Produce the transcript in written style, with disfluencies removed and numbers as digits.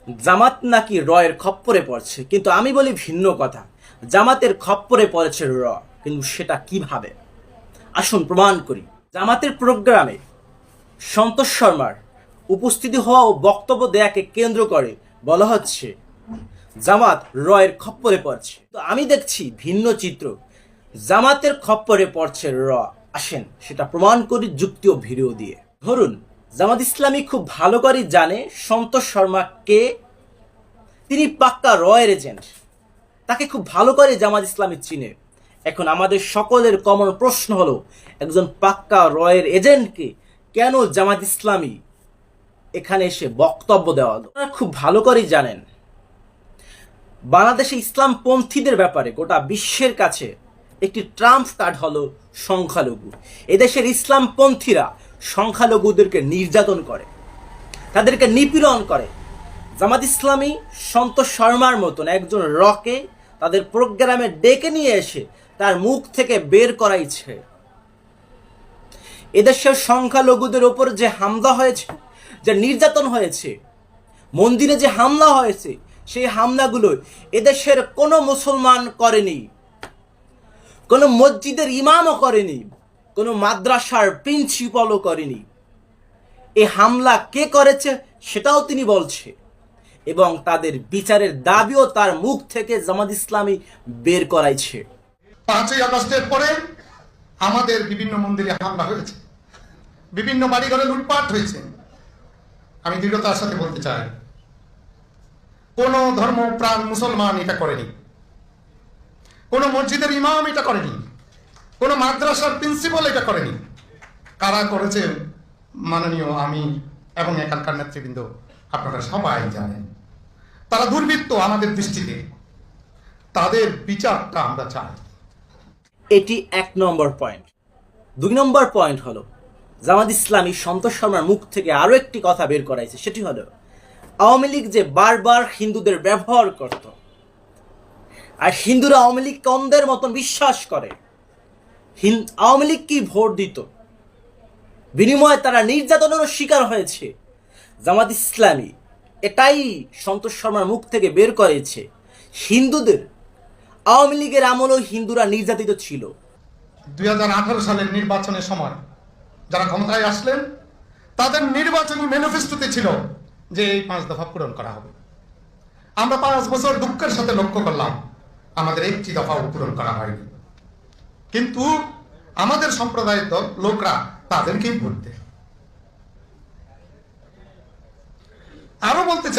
জামাত নাকি রয়ের খপ্পরে পড়ছে, কিন্তু আমি বলি ভিন্ন কথা। জামাতের খপ্পরে পড়েছে র, কিন্তু সেটা কিভাবে? আসুন প্রমাণ করি। জামাতের প্রোগ্রামে সন্তোষ শর্মার উপস্থিতি হওয়া ও বক্তব্য দেয়াকে কেন্দ্র করে বলা হচ্ছে জামাত রয়ের খপ্পরে পড়ছে। তো আমি দেখছি ভিন্ন চিত্র। জামাতের খপ্পরে পড়ছে র। আসেন সেটা প্রমাণ করি যুক্তি ও ভিডিও দিয়ে। ধরুন, জামাত ইসলামী খুব ভালো করে জানে সন্তোষ শর্মা কে। তিনি পাক্কা রয়ের এজেন্ট, তাকে খুব ভালো করে জামাত ইসলামী চিনে। এখন আমাদের সকলের কমন প্রশ্ন হলো, একজন পাক্কা রয়ের এজেন্টকে কেন জামাত ইসলামী এখানে এসে বক্তব্য দেওয়া? আপনারা খুব ভালো করেই জানেন বাংলাদেশে ইসলামপন্থীদের ব্যাপারে গোটা বিশ্বের কাছে একটি ট্রাম্প কার্ড হলো সংখ্যালঘু। এদেশের ইসলামপন্থীরা সংখ্যালঘুদেরকে নির্যাতন করে, তাদেরকে নিপীড়ন করে। জামাত ইসলামী সন্তোষ শর্মার মতন একজন রকে তাদের প্রোগ্রামে ডেকে নিয়ে এসে তার মুখ থেকে বের করাইছে। এদেশের সংখ্যালঘুদের ওপর যে হামলা হয়েছে, যে নির্যাতন হয়েছে, মন্দিরে যে হামলা হয়েছে, সেই হামলাগুলো এদেশের কোনো মুসলমান করেনি, কোনো মসজিদের ইমামও করেনি, কোনো মাদ্রাসার প্রিন্সিপালও করেনি। এই হামলা কে করেছে সেটাও তিনি বলছে, এবং তাদের বিচারের দাবিও তার মুখ থেকে জামাত ইসলামী বের করাইছে। 5ই আগস্টের পরে আমাদের বিভিন্ন মন্দিরে হামলা হয়েছে, বিভিন্ন বাড়িঘরে লুটপাট হয়েছে। আমি দৃঢ়তার সাথে বলতে চাই, কোন ধর্মপ্রাণ মুসলমান এটা করেনি, কোন মসজিদের ইমাম এটা করেনি, কোন মাদ্রাসার প্রিন্সিপাল এটা করেনি। কারা করেছে মাননীয় আমি এবং এখানকার নেতৃবৃন্দ আপনারা সবাই জানেন। তারা দুর্বৃত্ত আমাদের দৃষ্টিতে, তাদের বিচারটা আমরা চাই। এটি 1 নম্বর পয়েন্ট। 2 নম্বর পয়েন্ট হলো, জামাত ইসলামী সন্তোষ শর্মার মুখ থেকে আরো একটি কথা বের করাইছে। সেটি হলো, আওয়ামী লীগ যে বারবার হিন্দুদের ব্যবহার করত, আর হিন্দুরা আওয়ামী লীগ কমদের মতন বিশ্বাস করে, আওয়ামী লীগ কি ভোট দিত, বিনিময়ে তারা নির্যাতনেরও শিকার হয়েছে। জামাত ইসলামী এটাই সন্তোষ শর্মার মুখ থেকে বের করেছে, হিন্দুদের আওয়ামী লীগের আমলেও হিন্দুরা নির্যাতিত ছিল। 2018 সালের নির্বাচনের সময় যারা ক্ষমতায় আসলেন, তাদের নির্বাচনী ম্যানিফেস্টোতে ছিল যে এই 5 দফা পূরণ করা হবে। আমরা 5 বছর দুঃখের সাথে লক্ষ্য করলাম আমাদের একটি দফাও পূরণ করা হয়নি। কিন্তু আমাদের সম্প্রদায়ের লোকরা তাদেরকেই ভোট দেয়। আরো বলতে চাই,